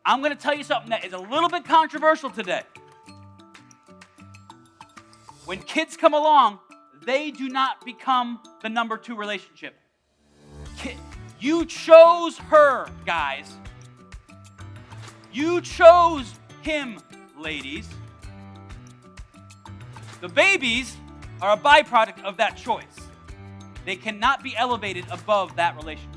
I'm going to tell you something that is a little bit controversial today. When kids come along, they do not become the number two relationship. You chose her, guys. You chose him, ladies. The babies are a byproduct of that choice. They cannot be elevated above that relationship.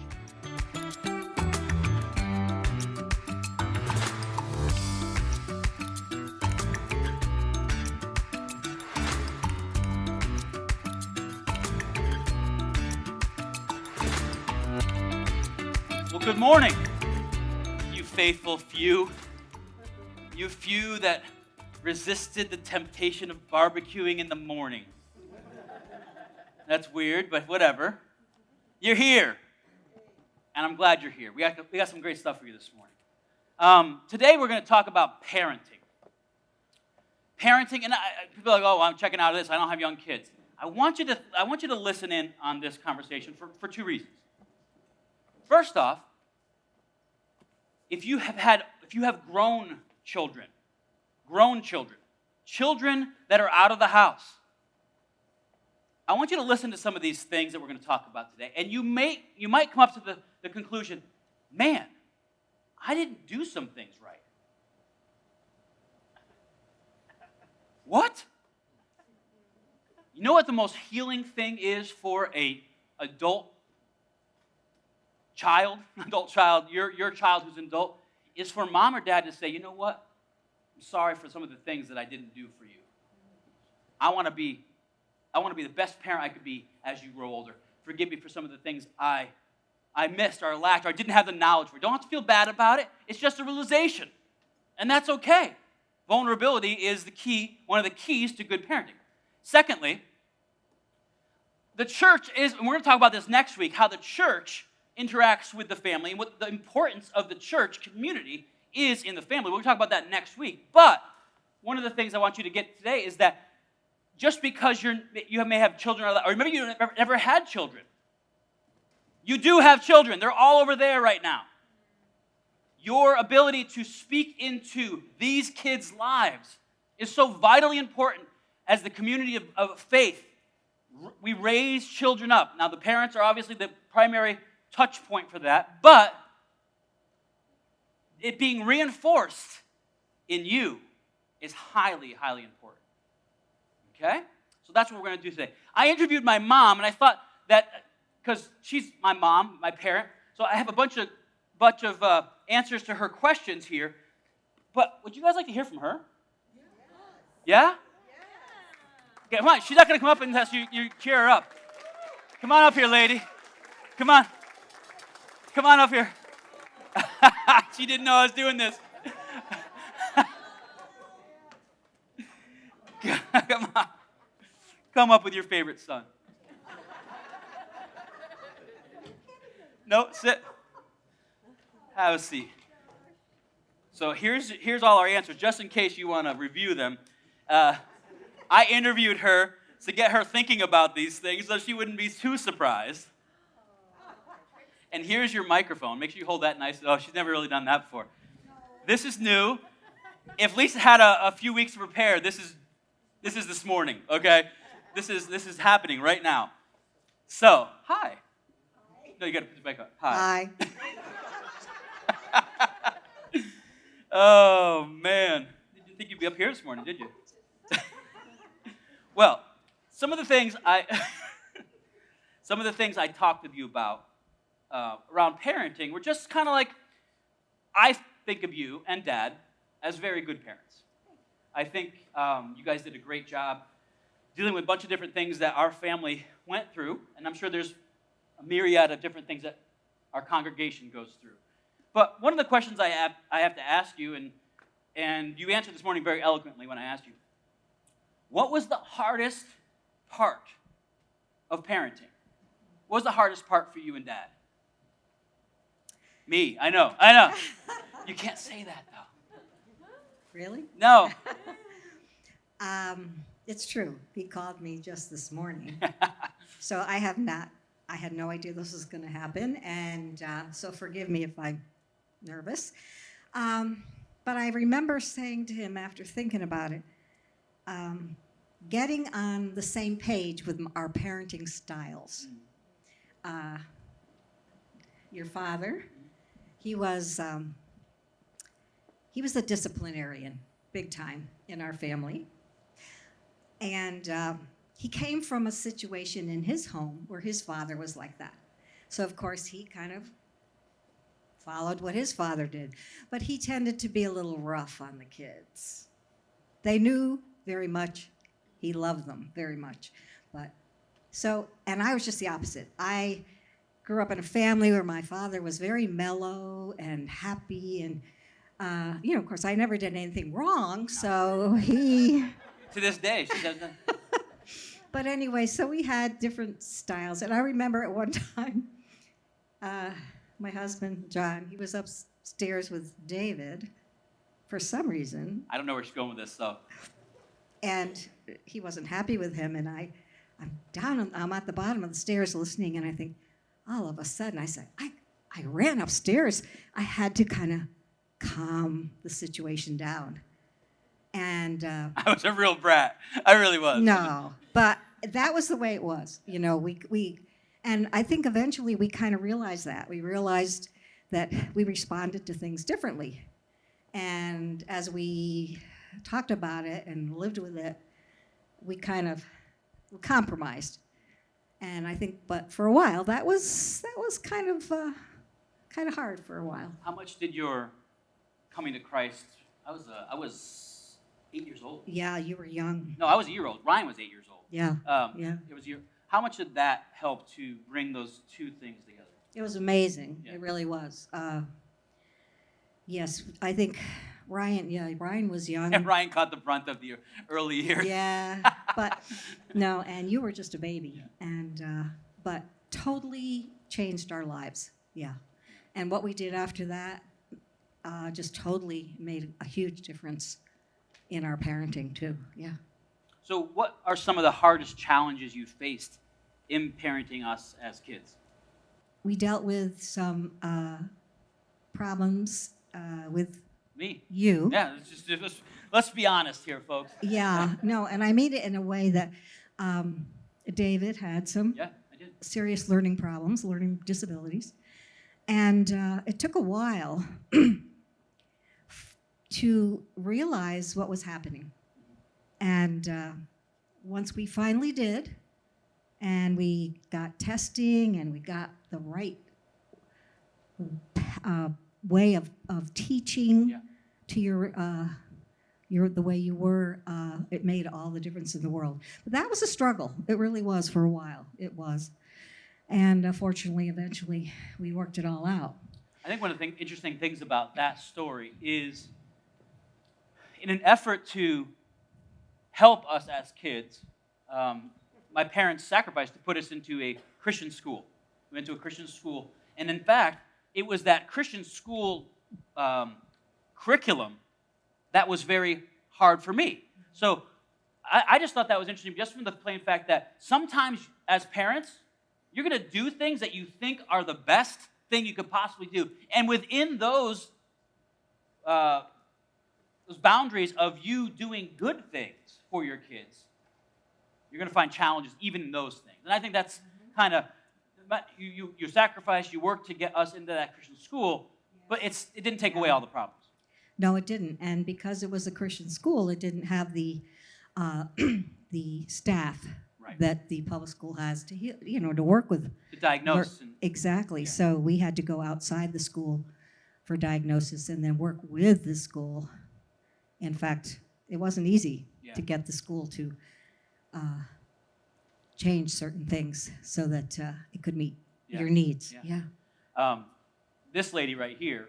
Well, good morning, you faithful few. You few that resisted the temptation of barbecuing in the morning. That's weird, but whatever. You're here, and I'm glad you're here. We got some great stuff for you this morning. Today we're going to talk about parenting. Parenting, and people are like, oh, I'm checking out of this. I don't have young kids. I want you to listen in on this conversation for two reasons. First off, if you have grown children that are out of the house, I want you to listen to some of these things that we're going to talk about today, and you might come up to the conclusion, man, I didn't do some things right. What? You know what the most healing thing is for a adult child, your child who's an adult, is for mom or dad to say, you know what? I'm sorry for some of the things that I didn't do for you. I want to be the best parent I could be as you grow older. Forgive me for some of the things I missed or lacked or I didn't have the knowledge for. Don't have to feel bad about it. It's just a realization. And that's okay. Vulnerability is one of the keys to good parenting. Secondly, the church is, and we're going to talk about this next week, how the church interacts with the family and what the importance of the church community is in the family. We'll talk about that next week. But one of the things I want you to get today is that just because you may have children, or maybe you've never had children, you do have children. They're all over there right now. Your ability to speak into these kids' lives is so vitally important as the community of faith. We raise children up. Now, the parents are obviously the primary touch point for that, but it being reinforced in you is highly, highly important. Okay? So that's what we're going to do today. I interviewed my mom, and I thought that, because she's my mom, my parent, so I have a bunch of answers to her questions here. But would you guys like to hear from her? Yeah? Okay, come on. She's not going to come up unless you cheer her up. Come on up here, lady. Come on. Come on up here. She didn't know I was doing this. Come on. Come up with your favorite son. No, sit. Have a seat. So here's all our answers, just in case you want to review them. I interviewed her to get her thinking about these things so she wouldn't be too surprised. And here's your microphone. Make sure you hold that nice. Oh, she's never really done that before. This is new. If Lisa had a few weeks to prepare, this is this morning, okay? This is happening right now. So, hi. No, you got to put the mic on. Hi. Oh, man. Didn't think you'd be up here this morning, did you? Well, some of the things I talked with you about around parenting were just kind of like, I think of you and Dad as very good parents. I think you guys did a great job dealing with a bunch of different things that our family went through, and I'm sure there's a myriad of different things that our congregation goes through. But one of the questions I have to ask you, and you answered this morning very eloquently when I asked you, what was the hardest part of parenting? What was the hardest part for you and Dad? Me, I know. You can't say that, though. Really? No. It's true. He called me just this morning. So I had no idea this was going to happen. And so forgive me if I'm nervous. But I remember saying to him after thinking about it, getting on the same page with our parenting styles. Your father, he was a disciplinarian, big time in our family. And he came from a situation in his home where his father was like that. So, of course, he kind of followed what his father did. But he tended to be a little rough on the kids. They knew very much. He loved them very much. And I was just the opposite. I grew up in a family where my father was very mellow and happy. And, of course, I never did anything wrong. So he... To this day, she doesn't. But anyway, so we had different styles. And I remember at one time, my husband, John, he was upstairs with David for some reason. I don't know where she's going with this, though. And he wasn't happy with him. And I'm at the bottom of the stairs listening. And I think, all of a sudden, I said, I ran upstairs. I had to kind of calm the situation down. And I was a real brat. I really was. No, but that was the way it was. And I think eventually we kind of realized that. We realized that we responded to things differently. And as we talked about it and lived with it, we kind of compromised. And I think, but for a while, that was kind of hard for a while. How much did your coming to Christ? I was 8 years old. Yeah, you were young. No, I was a year old. Ryan was 8 years old. Yeah. Yeah. It was How much did that help to bring those two things together? It was amazing. Yeah. It really was. Yes, I think Ryan was young. And Ryan caught the brunt of the early years. Yeah, but no, and you were just a baby, but totally changed our lives. Yeah, and what we did after that just totally made a huge difference in our parenting too. Yeah. So what are some of the hardest challenges you faced in parenting us as kids? We dealt with some problems with Me. you. Yeah, let's be honest here, folks. Yeah, no, and I made it in a way that David had some Yeah, I did. serious learning problems, learning disabilities. And it took a while to realize what was happening. And once we finally did, and we got testing, and we got the right way of teaching Yeah. to the way you were, it made all the difference in the world. But that was a struggle. It really was for a while. It was. And fortunately, eventually, we worked it all out. I think one of the interesting things about that story is, in an effort to help us as kids, my parents sacrificed to put us into a Christian school. We went to a Christian school, and in fact, it was that Christian school curriculum that was very hard for me. So I just thought that was interesting, just from the plain fact that sometimes as parents, you're going to do things that you think are the best thing you could possibly do. And within those boundaries of you doing good things for your kids, you're going to find challenges even in those things. And I think that's kind of, you sacrifice, you work to get us into that Christian school, but it didn't take away all the problems. No, it didn't. And because it was a Christian school, it didn't have the the staff Right. that the public school has to work with. To diagnose. Exactly. Yeah. So we had to go outside the school for diagnosis and then work with the school. In fact, it wasn't easy to get the school to change certain things so that it could meet your needs. Yeah. This lady right here,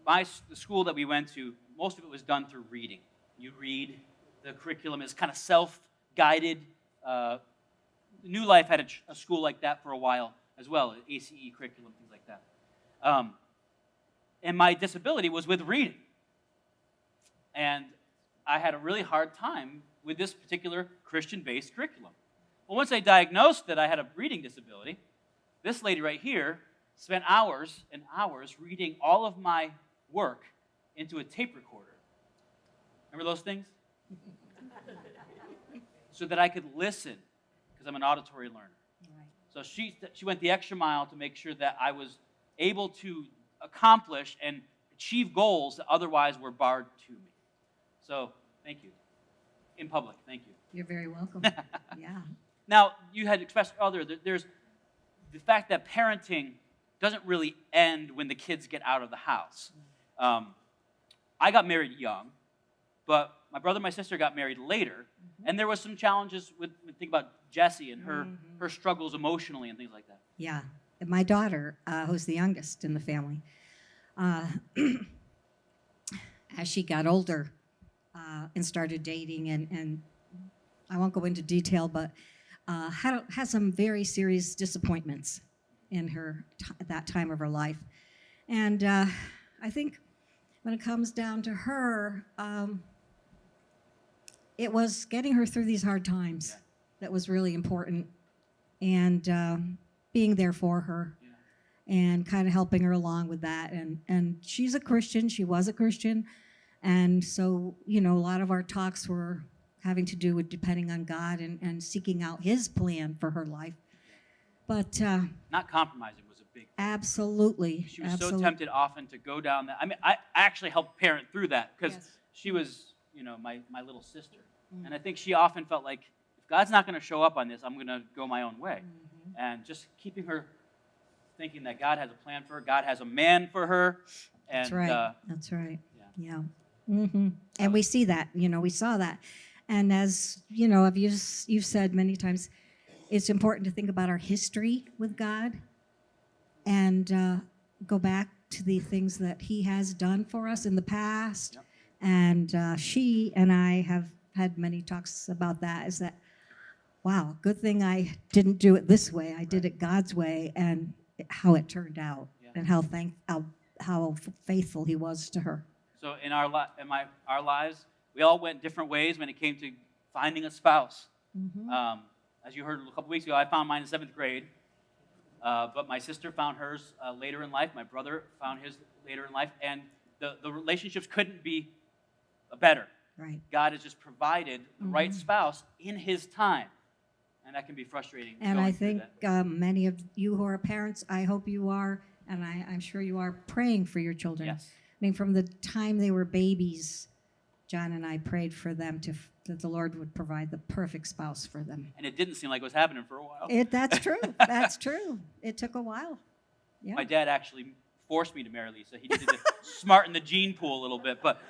the school that we went to, most of it was done through reading. You read, the curriculum is kind of self-guided. New Life had a school like that for a while as well, an ACE curriculum, things like that. And my disability was with reading. And I had a really hard time with this particular Christian-based curriculum. Well, once I diagnosed that I had a reading disability, this lady right here spent hours and hours reading all of my work into a tape recorder. Remember those things? So that I could listen, because I'm an auditory learner. Right. So she went the extra mile to make sure that I was able to accomplish and achieve goals that otherwise were barred to me. So thank you. In public, thank you. You're very welcome. Yeah. Now, you had expressed earlier that there's the fact that parenting doesn't really end when the kids get out of the house. I got married young, but my brother and my sister got married later, and there was some challenges with think about Jessie and her struggles emotionally and things like that. Yeah. And my daughter, who's the youngest in the family, as she got older and started dating, and I won't go into detail, but had some very serious disappointments in her that time of her life. And I think when it comes down to her, it was getting her through these hard times that was really important, and being there for her, and kind of helping her along with that. And she's a Christian. She was a Christian. And so, a lot of our talks were having to do with depending on God and seeking out his plan for her life. But not compromising was a big thing. Absolutely. She was so tempted often to go down that. I mean, I actually helped parent through that because she was, my little sister. And I think she often felt like, if God's not going to show up on this, I'm going to go my own way. And just keeping her thinking that God has a plan for her, God has a man for her. And, That's right. That's right. Yeah. So, and we see that, we saw that. And as, you've said many times, it's important to think about our history with God and go back to the things that he has done for us in the past. Yep. And she and I have had many talks about that, is that, wow, good thing I didn't do it this way. I did it God's way, and how it turned out, and how faithful he was to her. So in our lives, we all went different ways when it came to finding a spouse. As you heard a couple weeks ago, I found mine in 7th grade, but my sister found hers later in life. My brother found his later in life, and the relationships couldn't be better. Right. God has just provided the right spouse in his time, and that can be frustrating. And I think many of you who are parents, I hope you are, and I'm sure you are, praying for your children. Yes. I mean, from the time they were babies, John and I prayed for them that the Lord would provide the perfect spouse for them. And it didn't seem like it was happening for a while. That's true. That's true. It took a while. Yeah. My dad actually forced me to marry Lisa. He needed to smarten the gene pool a little bit, but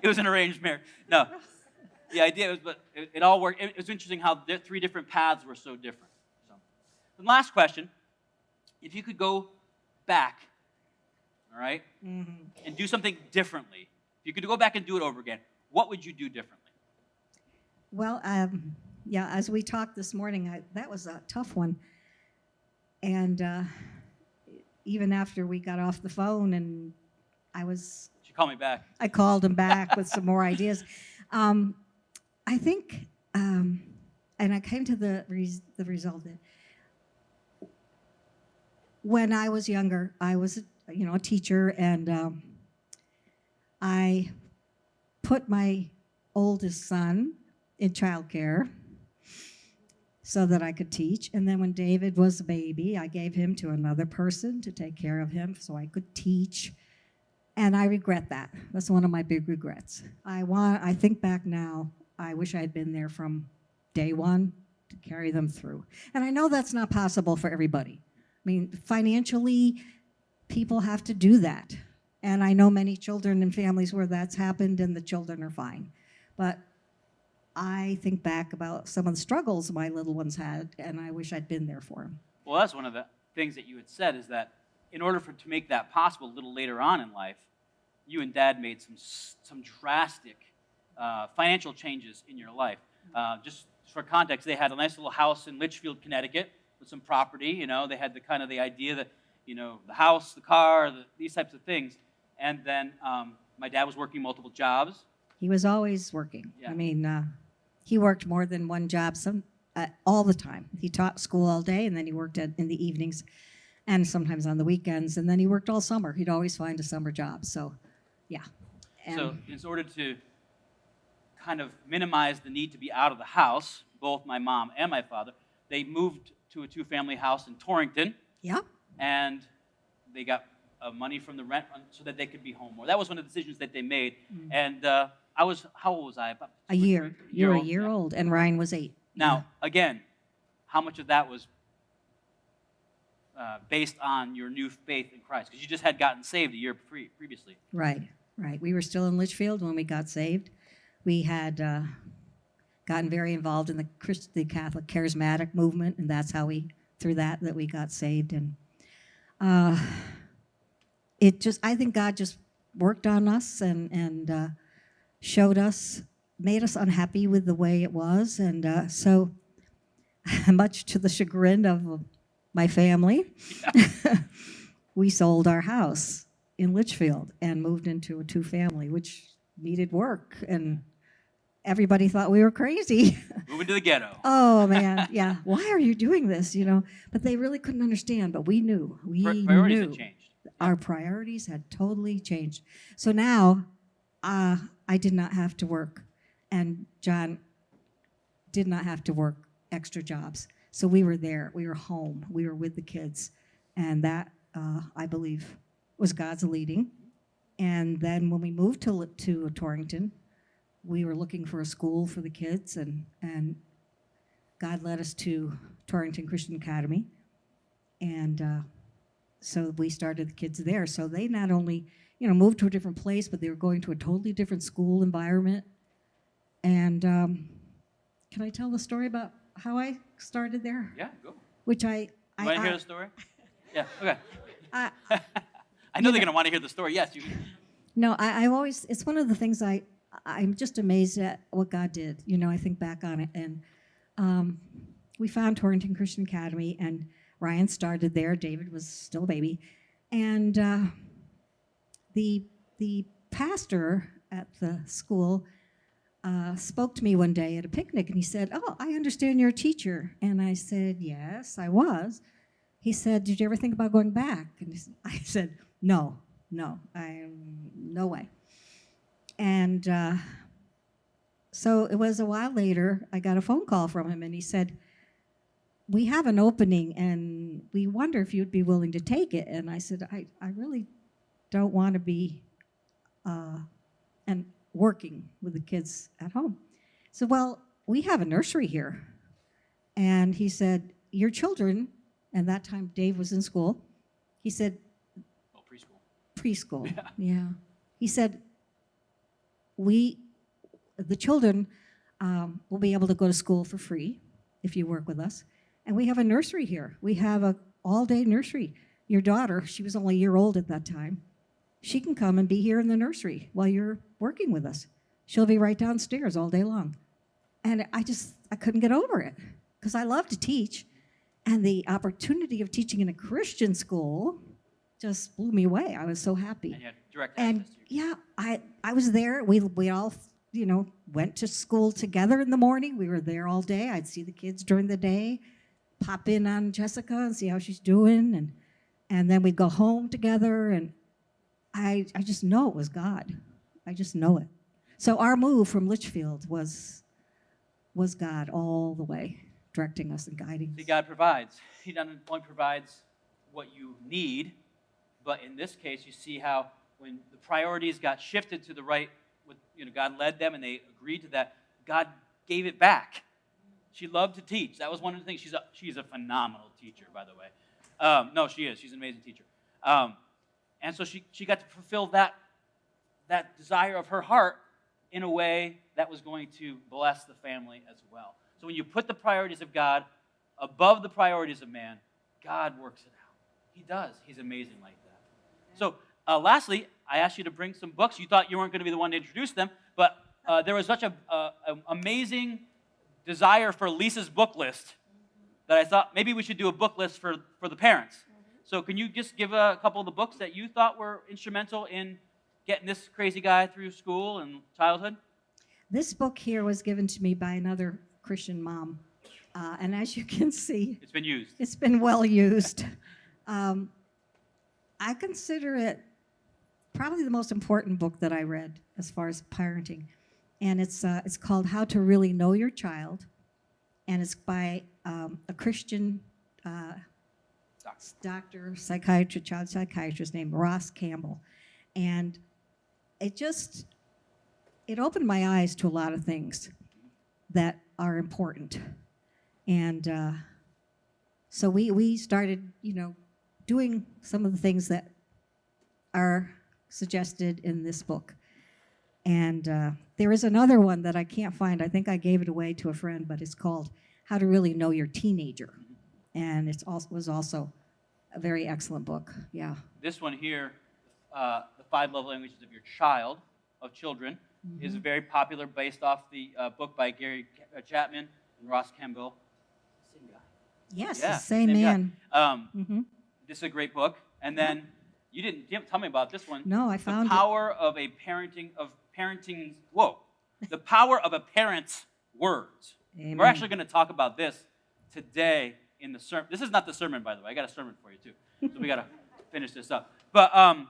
it was an arranged marriage. No. The idea was, but it all worked. It was interesting how the 3 different paths were so different. So, the last question, if you could go back, all right, and do something differently, if you could go back and do it over again, what would you do differently? Well, as we talked this morning, that was a tough one. And even after we got off the phone and She called me back. I called him back with some more ideas. I think, and I came to the result that when I was younger, I was, a teacher, and I put my oldest son in childcare so that I could teach. And then when David was a baby, I gave him to another person to take care of him so I could teach. And I regret that. That's one of my big regrets. I think back now, I wish I had been there from day one to carry them through. And I know that's not possible for everybody. I mean, financially, people have to do that. And I know many children and families where that's happened and the children are fine. But I think back about some of the struggles my little ones had, and I wish I'd been there for them. Well, that's one of the things that you had said, is that in order to make that possible a little later on in life, you and Dad made some drastic financial changes in your life. Just for context, they had a nice little house in Litchfield, Connecticut, with some property. They had the idea that the house, the car, these types of things. And then my dad was working multiple jobs. He was always working. Yeah. I mean, he worked more than one job all the time. He taught school all day, and then he worked in the evenings. and sometimes on the weekends. And then he worked all summer. He'd always find a summer job. So, yeah. And So in order to kind of minimize the need to be out of the house, both my mom and my father, they moved to a two-family house in Torrington, yeah, and they got money from the rent so that they could be home more. That was one of the decisions that they made. And how old was I? About a year. You're a year yeah. old, and Ryan was 8. Now, again, how much of that was based on your new faith in Christ? Because you just had gotten saved a year previously. Right, right. We were still in Litchfield when we got saved. We had gotten very involved in the Catholic Charismatic movement, and that's how through that we got saved. And I think God just worked on us and showed us, made us unhappy with the way it was. And so, much to the chagrin of my family, we sold our house in Litchfield and moved into a two-family, which needed work. And everybody thought we were crazy. Moving to the ghetto. Oh, man, yeah. Why are you doing this, But they really couldn't understand, but we knew. Priorities had changed. Our priorities had totally changed. So now I did not have to work, and John did not have to work extra jobs. So we were there. We were home. We were with the kids. And that, I believe, was God's leading. And then when we moved to Torrington, we were looking for a school for the kids, and God led us to Torrington Christian Academy. And so we started the kids there. So they not only, moved to a different place, but they were going to a totally different school environment. And can I tell the story about how I started there? Yeah, go. Which You want to hear the story? Yeah, okay. I know they're going to want to hear the story. Yes, you. No, I always, it's one of the things I'm just amazed at what God did. I think back on it. And we found Torrington Christian Academy, and Ryan started there. David was still a baby. And the pastor at the school spoke to me one day at a picnic, and he said, "Oh, I understand you're a teacher." And I said, "Yes, I was." He said, "Did you ever think about going back?" And I said, no way. And so it was a while later, I got a phone call from him, and he said, "We have an opening, and we wonder if you'd be willing to take it." And I said, I really don't want to be and working with the kids at home. So, well, we have a nursery here. And he said, "Your children," and that time Dave was in school, he said, Preschool. Preschool, yeah. He said, the children will be able to go to school for free if you work with us. And we have a nursery here. We have an all-day nursery. Your daughter, she was only a year old at that time, she can come and be here in the nursery while you're working with us. She'll be right downstairs all day long. And I couldn't get over it because I love to teach. And the opportunity of teaching in a Christian school just blew me away. I was so happy. And you had direct access to your yeah, I was there. We all, went to school together in the morning. We were there all day. I'd see the kids during the day, pop in on Jessica and see how she's doing. And then we'd go home together. And I just know it was God. I just know it. So our move from Litchfield was God all the way, directing us and guiding See, us. God provides. He not only provides what you need, but in this case, you see how when the priorities got shifted to the right, God led them and they agreed to that, God gave it back. She loved to teach. That was one of the things. She's a phenomenal teacher, by the way. No, she is. She's an amazing teacher. And so she got to fulfill that desire of her heart in a way that was going to bless the family as well. So when you put the priorities of God above the priorities of man, God works it out. He does. He's amazing like that. So lastly, I asked you to bring some books. You thought you weren't going to be the one to introduce them, but there was such an amazing desire for Lisa's book list that I thought maybe we should do a book list for the parents. So can you just give a couple of the books that you thought were instrumental in getting this crazy guy through school and childhood? This book here was given to me by another Christian mom. And as you can see, It's been used. it's been well used. Um, I consider it probably the most important book that I read as far as parenting, and it's called How to Really Know Your Child, and it's by a Christian doctor, psychiatrist, child psychiatrist named Ross Campbell, and it opened my eyes to a lot of things that are important, and so we started, doing some of the things that are suggested in this book. And there is another one that I can't find. I think I gave it away to a friend, but it's called How to Really Know Your Teenager. And it was also a very excellent book. Yeah. This one here, The 5 Love Languages of Your Child, of Children, is very popular, based off the book by Gary Chapman and Ross Campbell. Same guy. Yes, Yeah, the same man. This is a great book. And then you didn't tell me about this one. No, I found The Power of a Parenting. Whoa. The Power of a Parent's Words. Amen. We're actually going to talk about this today in the sermon. This is not the sermon, by the way. I got a sermon for you, too. So we got to finish this up. But and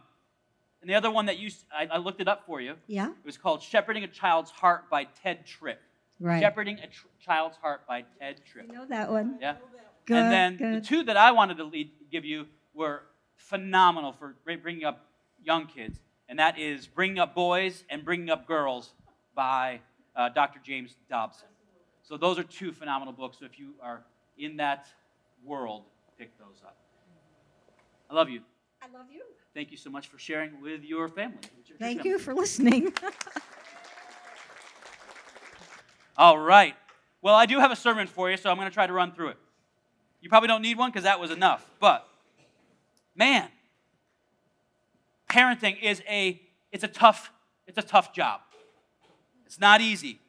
the other one that I looked it up for you. Yeah. It was called Shepherding a Child's Heart by Ted Tripp. Right. Shepherding a Child's Heart by Ted Tripp. You know that one. Yeah. Good, and then good. the two that I wanted to give you were phenomenal for bringing up young kids, and that is Bringing Up Boys and Bringing Up Girls by Dr. James Dobson. So those are two phenomenal books. So if you are in that world, pick those up. I love you. I love you. Thank you so much for sharing with your family. Thank you for listening. All right. Well, I do have a sermon for you, so I'm going to try to run through it. You probably don't need one because that was enough. But, man, parenting it's a tough job. It's not easy.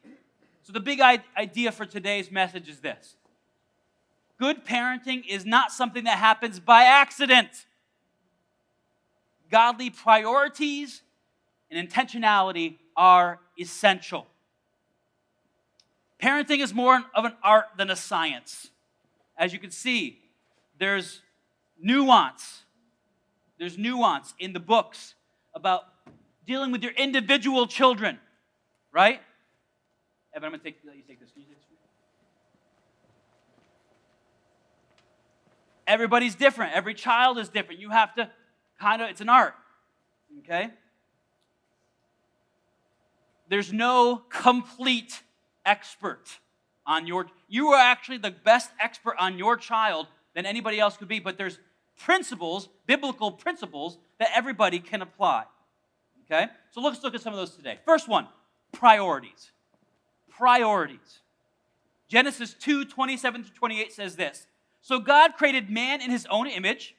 So the big idea for today's message is this. Good parenting is not something that happens by accident. Godly priorities and intentionality are essential. Parenting is more of an art than a science. As you can see, there's nuance. There's nuance in the books about dealing with your individual children, right? Evan, I'm going to let you take this. Can you take this? Everybody's different. Every child is different. You have to it's an art, okay? There's no complete expert on you are actually the best expert on your child than anybody else could be, but there's principles, biblical principles, that everybody can apply, okay? So let's look at some of those today. First one, priorities. Priorities. Genesis 2:27-28 says this. So God created man in his own image.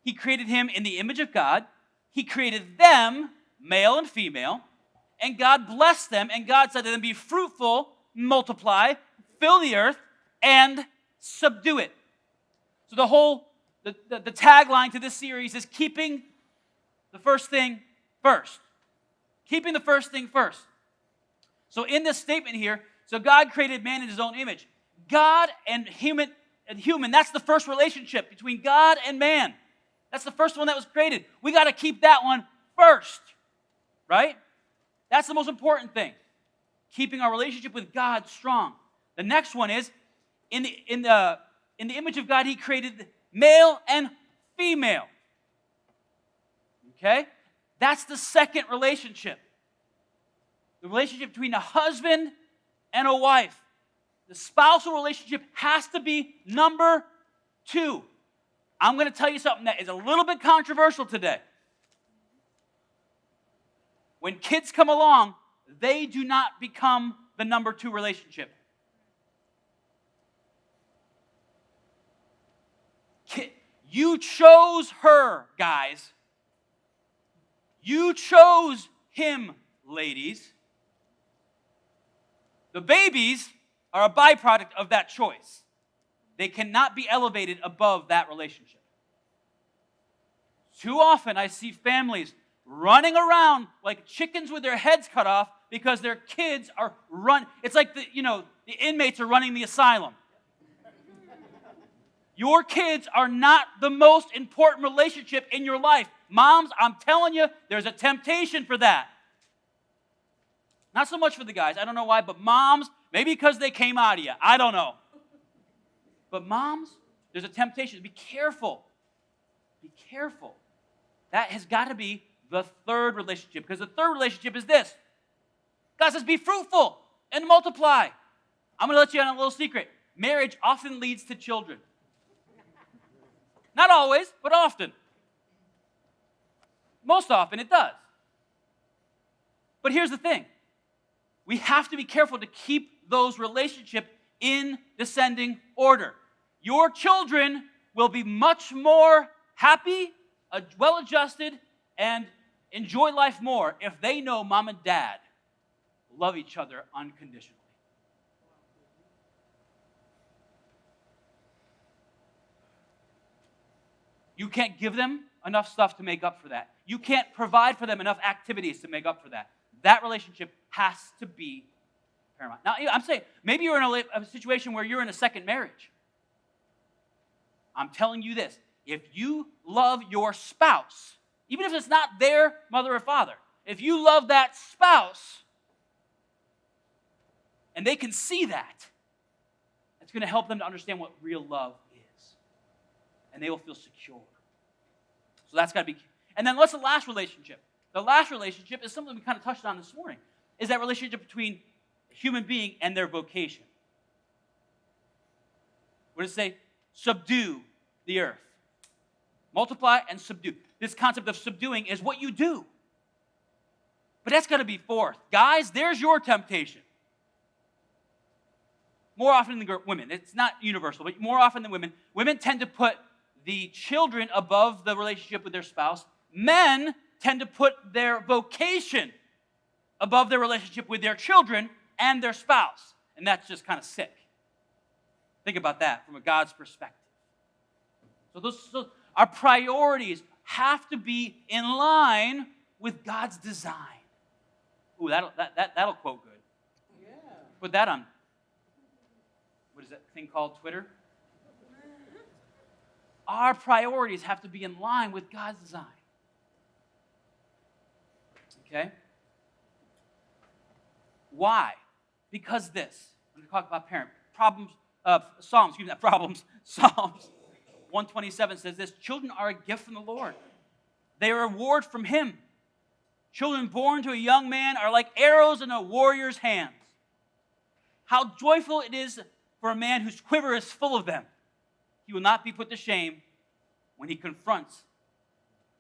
He created him in the image of God. He created them, male and female. And God blessed them, and God said to them, be fruitful, multiply, fill the earth, and subdue it. So the tagline to this series is keeping the first thing first. Keeping the first thing first. So in this statement here, so God created man in his own image. God and human, that's the first relationship between God and man. That's the first one that was created. We got to keep that one first, right? That's the most important thing. Keeping our relationship with God strong. The next one is, in the image of God, he created male and female. Okay? That's the second relationship. The relationship between a husband and a wife. The spousal relationship has to be number 2. I'm going to tell you something that is a little bit controversial today. When kids come along, they do not become the number 2 relationship. You chose her, guys. You chose him, ladies. The babies are a byproduct of that choice. They cannot be elevated above that relationship. Too often I see families running around like chickens with their heads cut off because their kids are It's like the inmates are running the asylum. Your kids are not the most important relationship in your life. Moms, I'm telling you, there's a temptation for that. Not so much for the guys. I don't know why, but moms, maybe because they came out of you. I don't know. But moms, there's a temptation. Be careful. Be careful. That has got to be the third relationship, because the third relationship is this. God says, be fruitful and multiply. I'm going to let you in on a little secret. Marriage often leads to children. Not always, but often. Most often it does. But here's the thing. We have to be careful to keep those relationships in descending order. Your children will be much more happy, well-adjusted, and enjoy life more if they know mom and dad love each other unconditionally. You can't give them enough stuff to make up for that. You can't provide for them enough activities to make up for that. That relationship has to be paramount. Now, I'm saying, maybe you're in a situation where you're in a second marriage. I'm telling you this. If you love your spouse, even if it's not their mother or father, if you love that spouse, and they can see that, it's going to help them to understand what real love is. And they will feel secure. So that's got to be. And then what's the last relationship? The last relationship is something we kind of touched on this morning, is that relationship between a human being and their vocation. What does it say? Subdue the earth. Multiply and subdue. This concept of subduing is what you do. But that's got to be fourth. Guys, there's your temptation. More often than women. It's not universal, but more often than women. Women tend to put the children above the relationship with their spouse. Men tend to put their vocation above their relationship with their children and their spouse. And that's just kind of sick. Think about that from a God's perspective. So our priorities have to be in line with God's design. Ooh, that'll quote good. Yeah. Put that on. What is that thing called? Twitter? Our priorities have to be in line with God's design. Okay? Why? Because this. I'm going to talk about Psalms 127 says this, children are a gift from the Lord. They are a reward from Him. Children born to a young man are like arrows in a warrior's hands. How joyful it is for a man whose quiver is full of them. He will not be put to shame when he confronts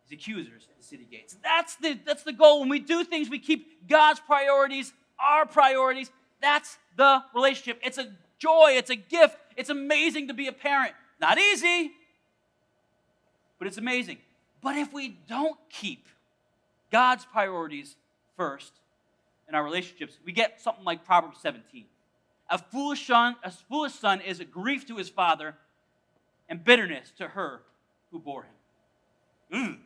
his accusers at the city gates. That's the goal. When we do things, we keep God's priorities, our priorities. That's the relationship. It's a joy. It's a gift. It's amazing to be a parent. Not easy, but it's amazing. But if we don't keep God's priorities first in our relationships, we get something like Proverbs 17. A foolish son is a grief to his father and bitterness to her who bore him.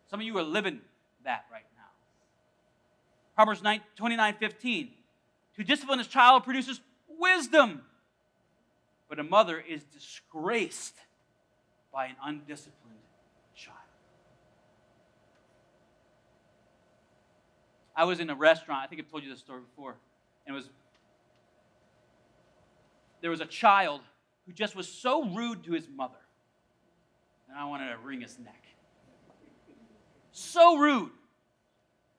Some of you are living that right now. Proverbs 29:15. To discipline his child produces wisdom, but a mother is disgraced by an undisciplined child. I was in a restaurant. I think I've told you this story before. And there was a child who just was so rude to his mother. And I wanted to wring his neck. So rude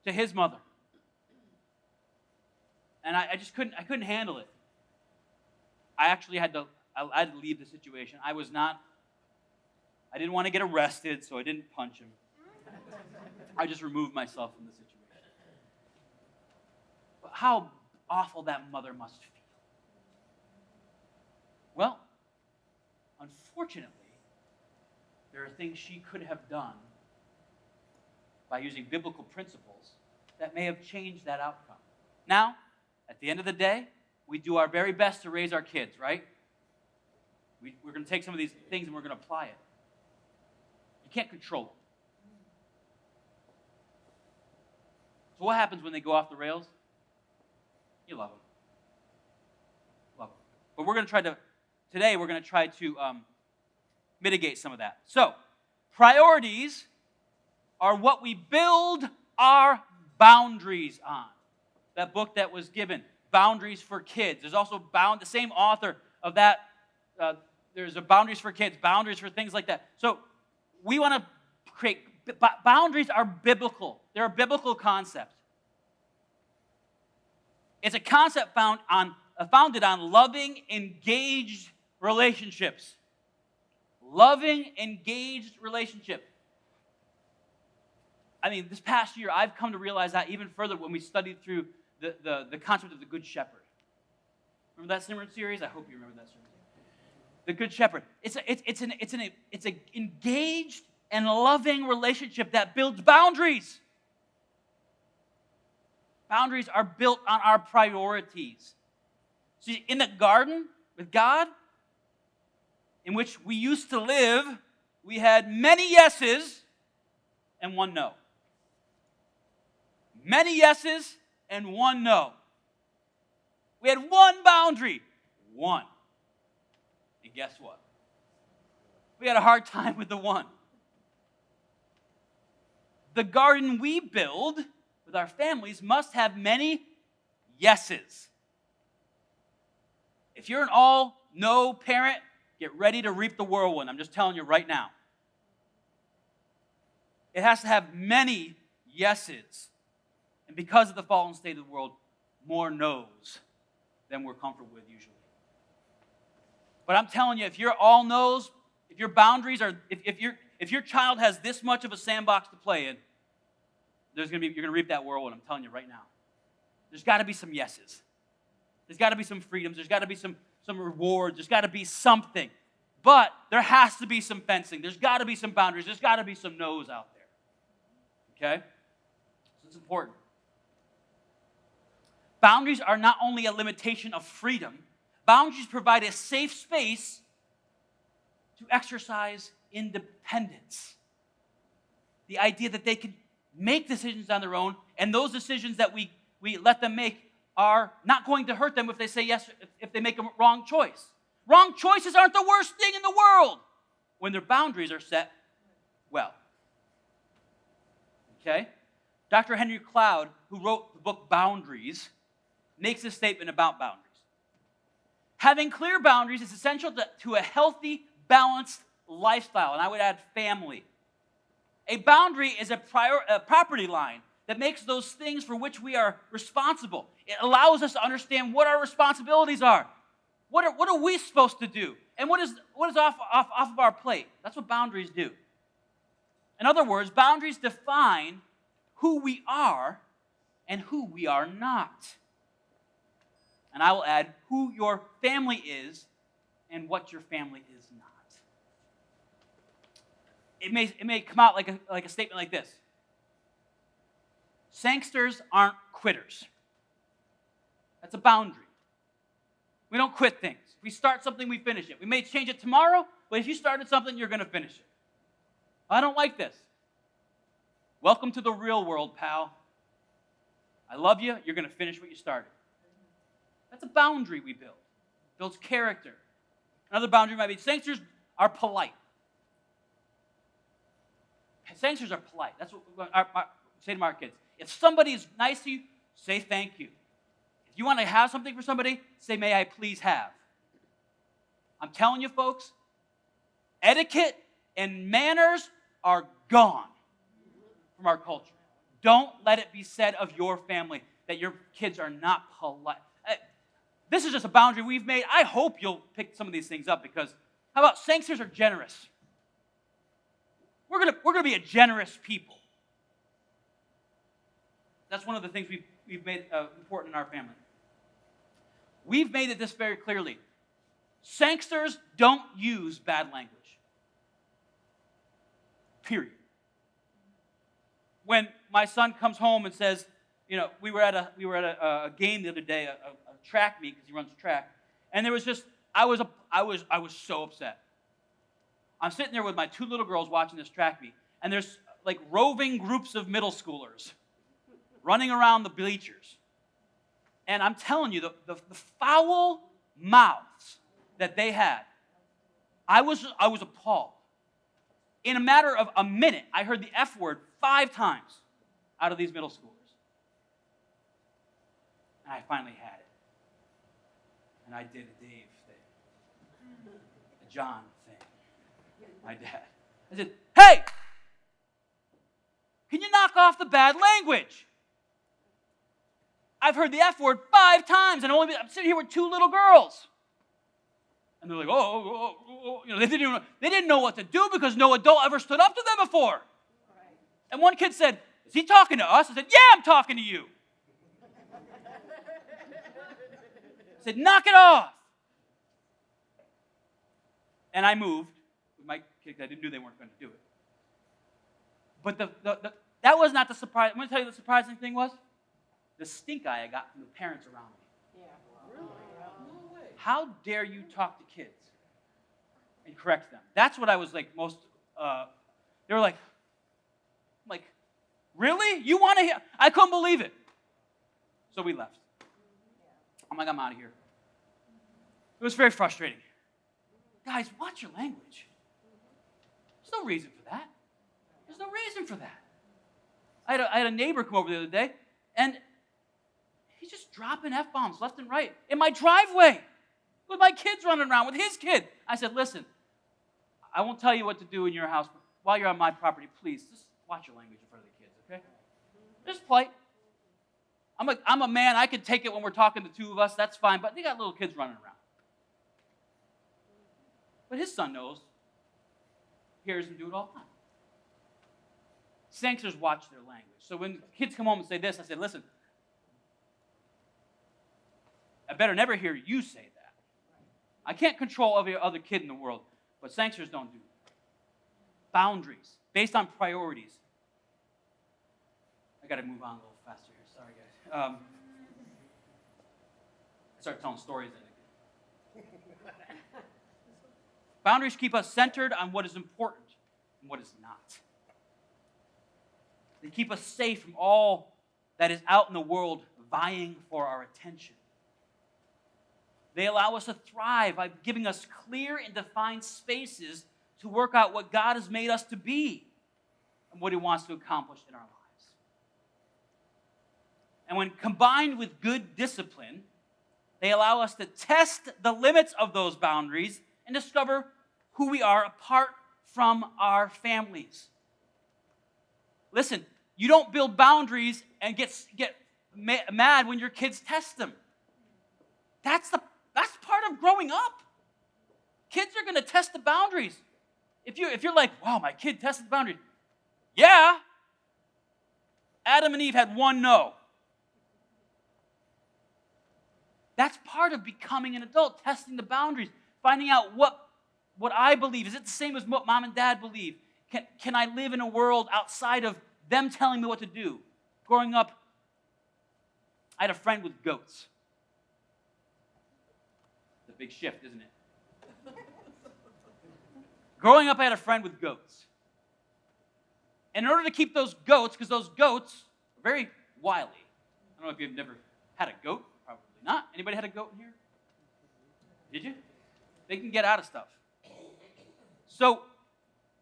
to his mother. And I couldn't handle it. I actually had to leave the situation. I didn't want to get arrested, so I didn't punch him. I just removed myself from the situation. But how awful that mother must feel. Well, unfortunately, there are things she could have done by using biblical principles that may have changed that outcome. Now, at the end of the day, we do our very best to raise our kids, right? We're going to take some of these things and we're going to apply it. You can't control it. So what happens when they go off the rails? You love them. Love them. But we're going to try to today we're going to try to mitigate some of that. So, priorities are what we build our boundaries on. That book that was given, Boundaries for Kids. There's also the same author of that. There's a Boundaries for Kids, Boundaries for things like that. So we want to create, boundaries are biblical. They're a biblical concept. It's a concept founded on loving, engaged relationships. Loving, engaged relationship. I mean, this past year, I've come to realize that even further when we studied through the concept of the Good Shepherd. Remember that sermon series? I hope you remember that sermon series. The Good Shepherd. It's an engaged and loving relationship that builds boundaries. Boundaries are built on our priorities. See, in the garden with God, in which we used to live, we had many yeses and one no. Many yeses and one no. We had one boundary. One. And guess what? We had a hard time with the one. The garden we build with our families must have many yeses. If you're an all-no parent, get ready to reap the whirlwind. I'm just telling you right now. It has to have many yeses. And because of the fallen state of the world, more no's than we're comfortable with usually. But I'm telling you, if you're all no's, if your boundaries are, if your child has this much of a sandbox to play in, you're going to reap that whirlwind. I'm telling you right now. There's got to be some yeses. There's got to be some freedoms. There's got to be some rewards. There's got to be something. But there has to be some fencing. There's got to be some boundaries. There's got to be some no's out there. Okay? So it's important. Boundaries are not only a limitation of freedom, boundaries provide a safe space to exercise independence. The idea that they can make decisions on their own, and those decisions that we let them make are not going to hurt them if they say yes, if they make a wrong choice. Wrong choices aren't the worst thing in the world when their boundaries are set well. Okay? Dr. Henry Cloud, who wrote the book Boundaries, makes this statement about boundaries. Having clear boundaries is essential to a healthy, balanced lifestyle, and I would add family. A boundary is a property line that makes those things for which we are responsible. It allows us to understand what our responsibilities are. What are we supposed to do? And what is off of our plate? That's what boundaries do. In other words, boundaries define who we are and who we are not. And I will add who your family is and what your family is not. It may come out like a statement like this. Sangsters aren't quitters. That's a boundary. We don't quit things. If we start something, we finish it. We may change it tomorrow, but if you started something, you're going to finish it. I don't like this. Welcome to the real world, pal. I love you. You're going to finish what you started. That's a boundary we build. It builds character. Another boundary might be Sangsters are polite. Sangsters are polite. That's what we say to our kids. If somebody is nice to you, say thank you. If you want to have something for somebody, say, may I please have. I'm telling you, folks, etiquette and manners are gone from our culture. Don't let it be said of your family that your kids are not polite. This is just a boundary we've made. I hope you'll pick some of these things up because how about Sangsters are generous? We're gonna be a generous people. That's one of the things we've made important in our family. We've made it this very clearly. Sangsters don't use bad language. Period. When my son comes home and says, you know, we were at a game the other day, a track meet because he runs track, and there was just I was so upset. I'm sitting there with my two little girls watching this track meet, and there's like roving groups of middle schoolers running around the bleachers. And I'm telling you, the foul mouths that they had, I was appalled. In a matter of a minute, I heard the F word 5 times out of these middle schoolers. And I finally had it. And I did a Dave thing, a John thing, my dad. I said, hey, can you knock off the bad language? I've heard the F word 5 times, and I'm sitting here with 2 little girls. And they're like, oh. You know, they didn't know what to do because no adult ever stood up to them before. Right. And one kid said, is he talking to us? I said, yeah, I'm talking to you. I said, knock it off. And I moved with my kids. I didn't know they weren't going to do it. But that was not the surprise. I'm going to tell you the surprising thing was the stink eye I got from the parents around me. How dare you talk to kids and correct them? That's what I was like most, they were like, really? You want to hear? I couldn't believe it. So we left. I'm like, I'm out of here. It was very frustrating. Guys, watch your language. There's no reason for that. There's no reason for that. I had a neighbor come over the other day, and he's just dropping F-bombs left and right in my driveway with my kids running around, with his kid. I said, listen, I won't tell you what to do in your house, but while you're on my property, please, just watch your language in front of the kids, okay? Just polite. I'm a man. I can take it when we're talking, the 2 of us. That's fine, but they got little kids running around. But his son knows, hears him do it all the time. Sangsters watch their language. So when kids come home and say this, I said, listen, I better never hear you say that. I can't control every other kid in the world, but Sangsters don't do that. Boundaries, based on priorities. I got to move on a little faster here. Sorry, guys. I start telling stories then. Boundaries keep us centered on what is important and what is not. They keep us safe from all that is out in the world vying for our attention. They allow us to thrive by giving us clear and defined spaces to work out what God has made us to be and what He wants to accomplish in our lives. And when combined with good discipline, they allow us to test the limits of those boundaries and discover who we are apart from our families. Listen, you don't build boundaries and get mad when your kids test them. That's part of growing up. Kids are going to test the boundaries. If you're like, wow, my kid tested the boundaries. Yeah. Adam and Eve had 1 no. That's part of becoming an adult, testing the boundaries, finding out what I believe. Is it the same as what mom and dad believe? Can I live in a world outside of them telling me what to do? Growing up, I had a friend with goats. It's a big shift, isn't it? Growing up, I had a friend with goats. And in order to keep those goats, because those goats are very wily. I don't know if you've never had a goat. Probably not. Anybody had a goat in here? Did you? They can get out of stuff. So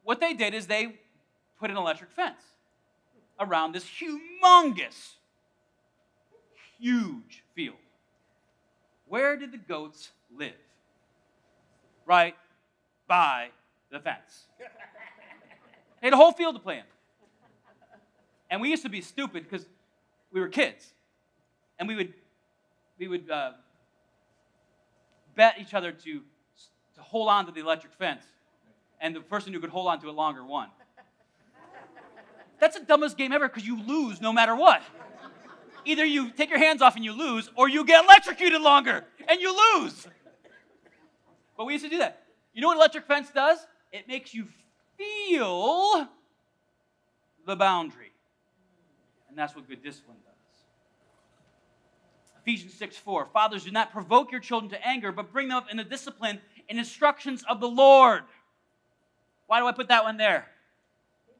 what they did is they put an electric fence around this humongous, huge field. Where did the goats live? Right by the fence. They had a whole field to play in. And we used to be stupid because we were kids. And we would bet each other to hold on to the electric fence. And the person who could hold on to it longer won. That's the dumbest game ever because you lose no matter what. Either you take your hands off and you lose, or you get electrocuted longer and you lose. But we used to do that. You know what electric fence does? It makes you feel the boundary. And that's what good discipline does. Ephesians 6:4. Fathers, do not provoke your children to anger, but bring them up in the discipline and instructions of the Lord. Why do I put that one there?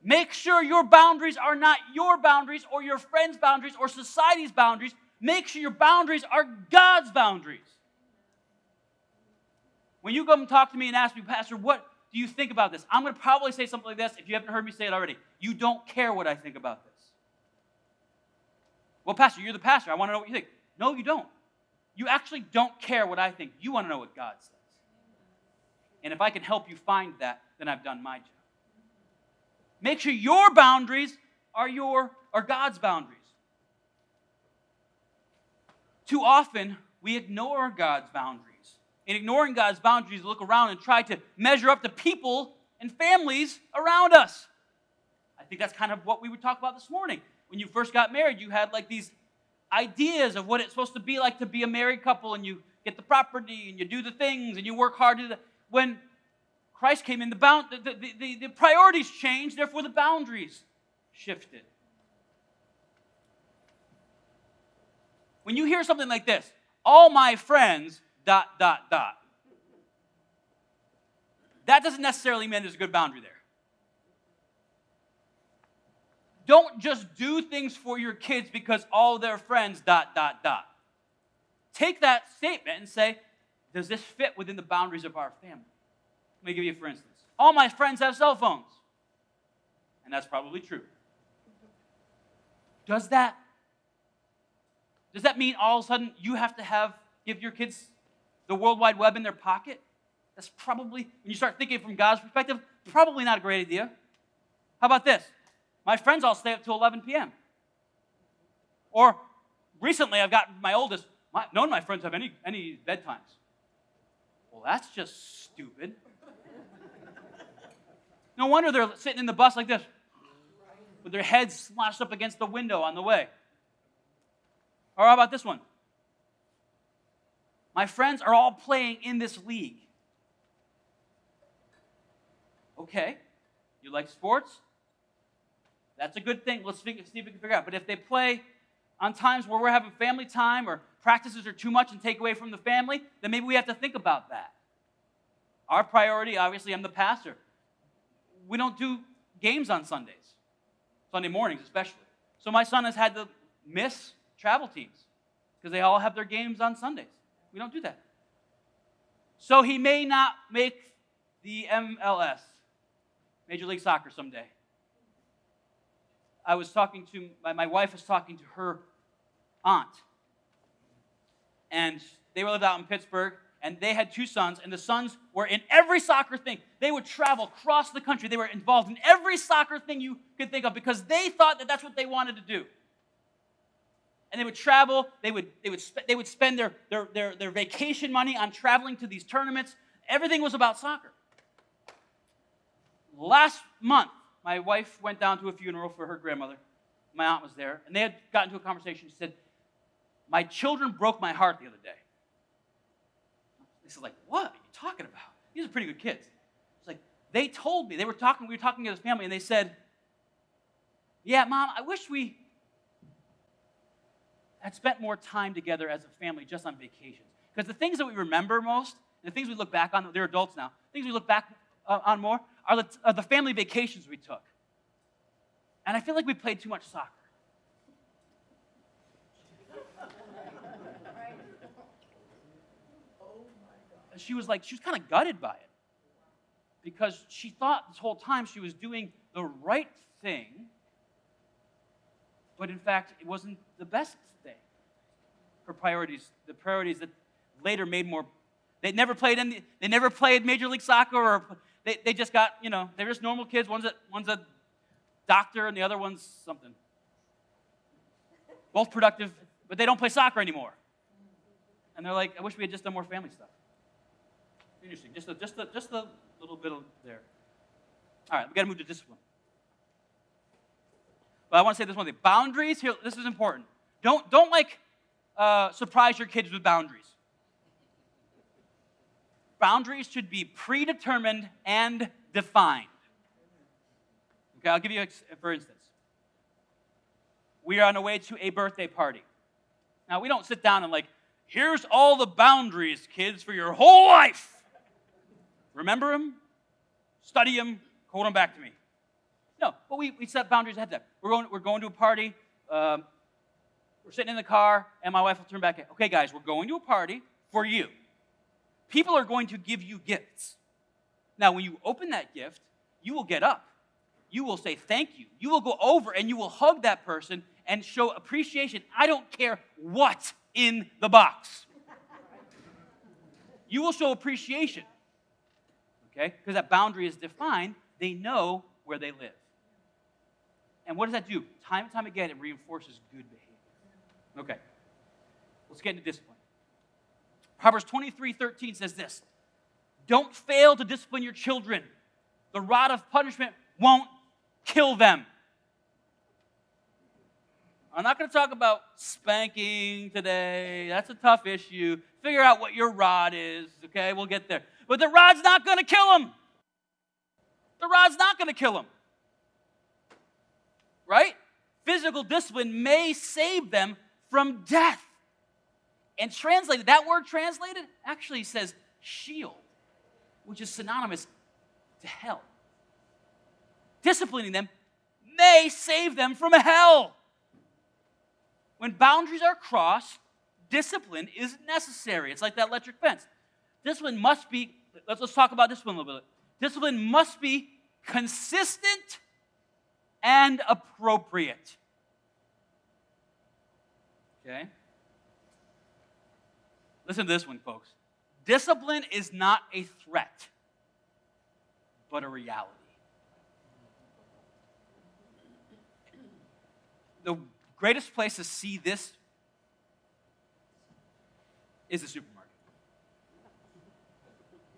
Make sure your boundaries are not your boundaries or your friend's boundaries or society's boundaries. Make sure your boundaries are God's boundaries. When you come and talk to me and ask me, Pastor, what do you think about this? I'm going to probably say something like this if you haven't heard me say it already. You don't care what I think about this. Well, Pastor, you're the pastor. I want to know what you think. No, you don't. You actually don't care what I think. You want to know what God says. And if I can help you find that, then I've done my job. Make sure your boundaries are God's boundaries. Too often, we ignore God's boundaries. In ignoring God's boundaries, we look around and try to measure up to people and families around us. I think that's kind of what we would talk about this morning. When you first got married, you had like these ideas of what it's supposed to be like to be a married couple, and you get the property, and you do the things, and you work hard to do that. When Christ came in, the priorities changed, therefore the boundaries shifted. When you hear something like this, all my friends, ... that doesn't necessarily mean there's a good boundary there. Don't just do things for your kids because all their friends ... Take that statement and say, does this fit within the boundaries of our family? Let me give you for instance. All my friends have cell phones. And that's probably true. Does that mean all of a sudden you have to give your kids the World Wide Web in their pocket? That's probably, when you start thinking from God's perspective, probably not a great idea. How about this? My friends all stay up till 11 p.m. Or recently I've got my oldest, none of my friends have any bedtimes. Well, that's just stupid. No wonder they're sitting in the bus like this, with their heads slashed up against the window on the way. Or how about this one? My friends are all playing in this league. Okay, you like sports? That's a good thing. Let's see if we can figure out. But if they play on times where we're having family time or practices are too much and take away from the family, then maybe we have to think about that. Our priority, obviously, I'm the pastor. We don't do games on Sundays, Sunday mornings especially. So my son has had to miss travel teams because they all have their games on Sundays. We don't do that. So he may not make the MLS, Major League Soccer, someday. I was talking to, my wife was talking to her aunt. And they lived out in Pittsburgh, and they had two sons, and the sons were in every soccer thing. They would travel across the country. They were involved in every soccer thing you could think of because they thought that that's what they wanted to do. And they would travel. They would spend their vacation money on traveling to these tournaments. Everything was about soccer. Last month, my wife went down to a funeral for her grandmother. My aunt was there, and they had gotten into a conversation. She said, "My children broke my heart the other day." They said, "Like, what are you talking about? These are pretty good kids." It's like, they told me, we were talking as a family, and they said, "Yeah, Mom, I wish we had spent more time together as a family just on vacations." Because the things that we remember most, the things we look back on, they're adults now, things we look back on more are the family vacations we took. And I feel like we played too much soccer. And she was kind of gutted by it. Because she thought this whole time she was doing the right thing, but in fact, it wasn't the best thing. Her priorities, the priorities that later made more. They never played Major League Soccer, or they just got, they're just normal kids. One's a doctor and the other one's something. Both productive, but they don't play soccer anymore. And they're like, I wish we had just done more family stuff. Interesting, just a little bit of there. All right, we got to move to discipline. But I want to say this one thing: boundaries. Here, this is important. Don't surprise your kids with boundaries. Boundaries should be predetermined and defined. Okay, I'll give you for instance. We are on our way to a birthday party. Now, we don't sit down and here's all the boundaries, kids, for your whole life. Remember them, study them, quote them back to me. No, but we set boundaries ahead of that. We're going to a party. We're sitting in the car, and my wife will turn back. Okay, guys, we're going to a party for you. people are going to give you gifts. Now, when you open that gift, you will get up. You will say thank you. You will go over and you will hug that person and show appreciation. I don't care what's in the box. You will show appreciation. Okay? Because that boundary is defined. They know where they live. And what does that do? Time and time again, it reinforces good behavior. Okay. Let's get into discipline. Proverbs 23:13 says this. Don't fail to discipline your children. The rod of punishment won't kill them. I'm not going to talk about spanking today. That's a tough issue. Figure out what your rod is, okay? We'll get there. But the rod's not going to kill them. The rod's not going to kill them. Right? Physical discipline may save them from death. And translated, that word translated actually says shield, which is synonymous to hell. Disciplining them may save them from hell. When boundaries are crossed, discipline is necessary. It's like that electric fence. Discipline must be, let's talk about discipline a little bit. Discipline must be consistent and appropriate. Okay? Listen to this one, folks. Discipline is not a threat, but a reality. The greatest place to see this is the supermarket.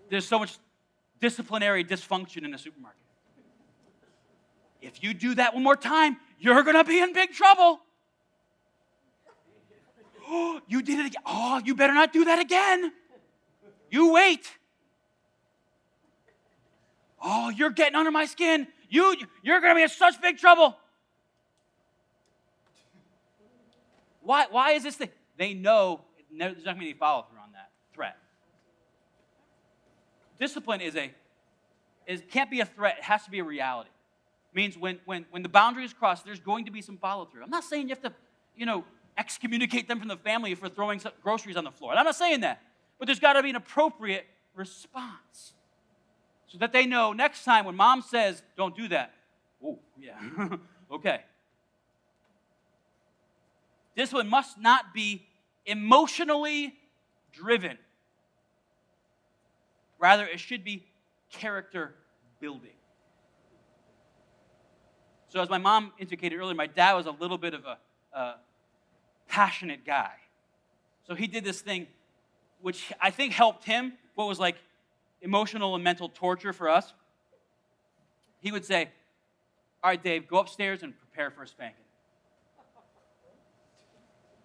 There's so much disciplinary dysfunction in the supermarket. If you do that one more time, you're going to be in big trouble. Oh, you did it again. Oh, you better not do that again. You wait. Oh, you're getting under my skin. You're going to be in such big trouble. Why is this thing? They know there's not going to be any follow-through on that threat. Discipline can't be a threat. It has to be a reality. It means when the boundary is crossed, there's going to be some follow-through. I'm not saying you have to, excommunicate them from the family for throwing some groceries on the floor. I'm not saying that. But there's got to be an appropriate response so that they know next time when mom says, don't do that. Oh, yeah. Okay. Discipline must not be emotionally driven. Rather, it should be character building. So as my mom indicated earlier, my dad was a little bit of a passionate guy. So he did this thing which I think helped him, what was like emotional and mental torture for us. He would say, all right, Dave, go upstairs and prepare for a spanking.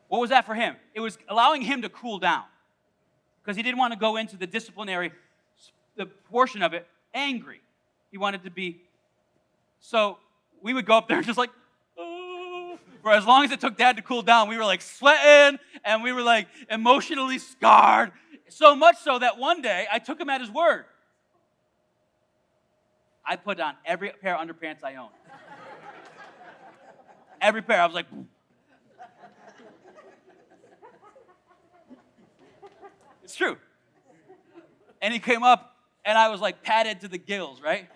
What was that for him? It was allowing him to cool down because he didn't want to go into the disciplinary the portion of it angry. He wanted to be. So we would go up there and just like, for as long as it took Dad to cool down, we were like sweating and we were like emotionally scarred. So much so that one day I took him at his word. I put on every pair of underpants I owned. Every pair. I was like, it's true. And he came up and I was like padded to the gills, right?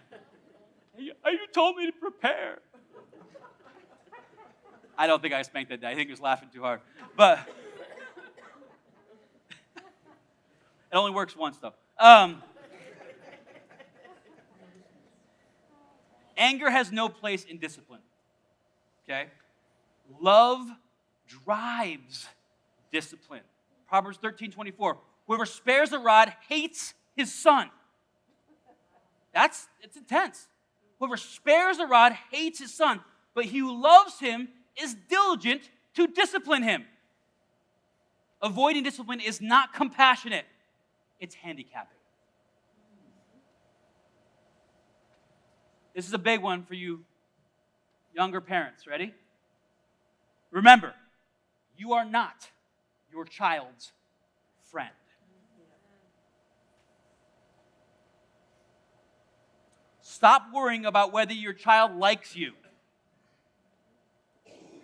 You told me to prepare. I don't think I spanked that day. I think he was laughing too hard. But it only works once, though. Anger has no place in discipline. Okay? Love drives discipline. Proverbs 13:24. Whoever spares the rod hates his son. It's intense. Whoever spares the rod hates his son, but he who loves him is diligent to discipline him. Avoiding discipline is not compassionate. It's handicapping. This is a big one for you younger parents. Ready? Remember, you are not your child's friend. Stop worrying about whether your child likes you.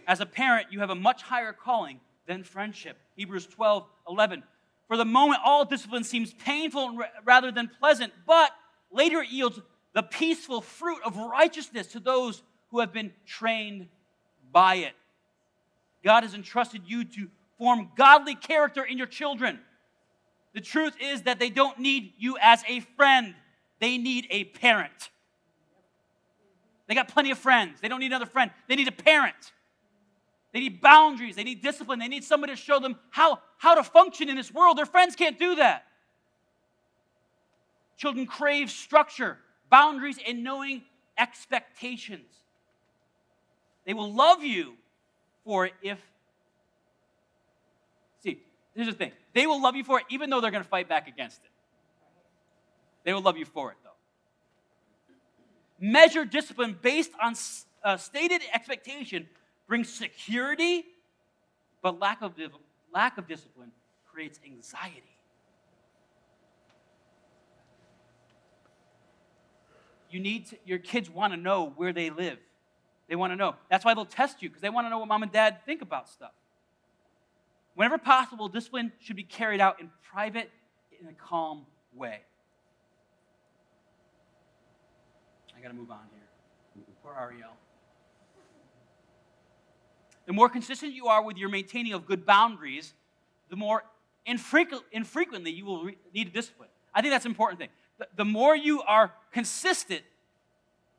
As a parent, you have a much higher calling than friendship. Hebrews 12:11. For the moment, all discipline seems painful rather than pleasant, but later it yields the peaceful fruit of righteousness to those who have been trained by it. God has entrusted you to form godly character in your children. The truth is that they don't need you as a friend. They need a parent. They got plenty of friends. They don't need another friend. They need a parent. They need boundaries. They need discipline. They need somebody to show them how to function in this world. Their friends can't do that. Children crave structure, boundaries, and knowing expectations. They will love you for it if... See, here's the thing. They will love you for it even though they're going to fight back against it. They will love you for it, though. Measured discipline based on stated expectation brings security, but lack of discipline creates anxiety. Your kids want to know where they live. They want to know. That's why they'll test you, because they want to know what mom and dad think about stuff. Whenever possible, discipline should be carried out in private, in a calm way. I got to move on here. Poor Ariel. The more consistent you are with your maintaining of good boundaries, the more infrequently you will need discipline. I think that's an important thing. The more you are consistent,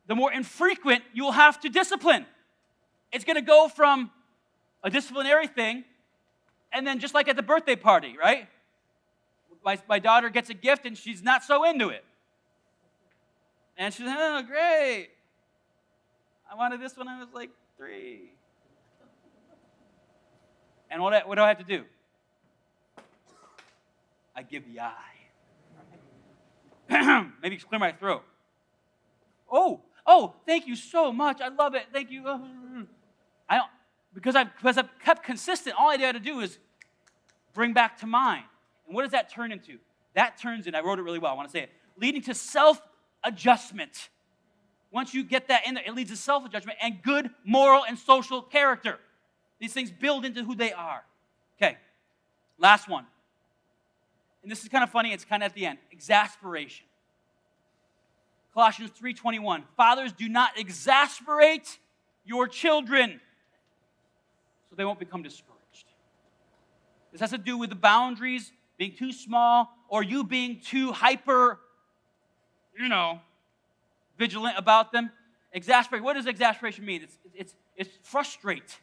the more infrequent you will have to discipline. It's going to go from a disciplinary thing, and then just like at the birthday party, right? My daughter gets a gift, and she's not so into it. And she's like, oh, great. I wanted this when I was like 3. And what do I have to do? I give the eye. Maybe clear my throat. Oh, thank you so much. I love it. Thank you. Because I've kept consistent, all I had to do is bring back to mind. And what does that turn into? That turns in, I wrote it really well, I want to say it, leading to self-adjustment. Once you get that in there, it leads to self-adjustment and good moral and social character. These things build into who they are. Okay, last one. And this is kind of funny, it's kind of at the end. Exasperation. Colossians 3:21. Fathers, do not exasperate your children so they won't become discouraged. This has to do with the boundaries being too small or you being too hyper, vigilant about them. Exasperate. What does exasperation mean? It's frustrate,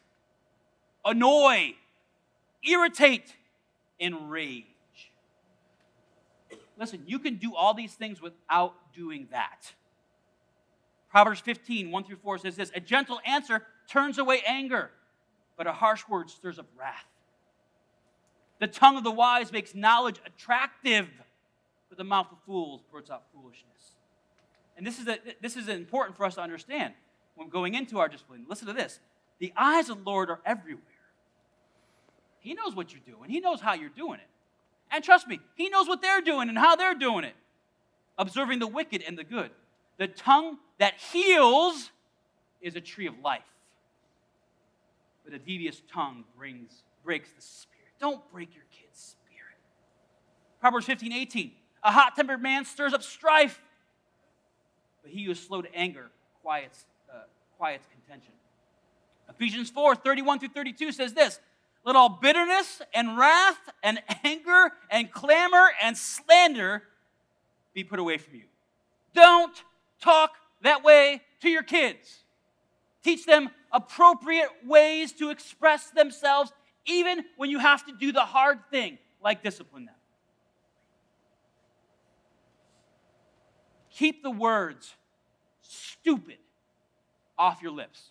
annoy, irritate, enrage. Listen, you can do all these things without doing that. Proverbs 15:1-4 says this, a gentle answer turns away anger, but a harsh word stirs up wrath. The tongue of the wise makes knowledge attractive, but the mouth of fools blurts out foolishness. And this is important for us to understand when going into our discipline. Listen to this. The eyes of the Lord are everywhere. He knows what you're doing. He knows how you're doing it. And trust me, He knows what they're doing and how they're doing it. Observing the wicked and the good. The tongue that heals is a tree of life. But a devious tongue breaks the spirit. Don't break your kid's spirit. Proverbs 15:18. A hot-tempered man stirs up strife, but he who is slow to anger quiets contention. Ephesians 4:31-32 says this, let all bitterness and wrath and anger and clamor and slander be put away from you. Don't talk that way to your kids. Teach them appropriate ways to express themselves, even when you have to do the hard thing, like discipline them. Keep the words stupid off your lips.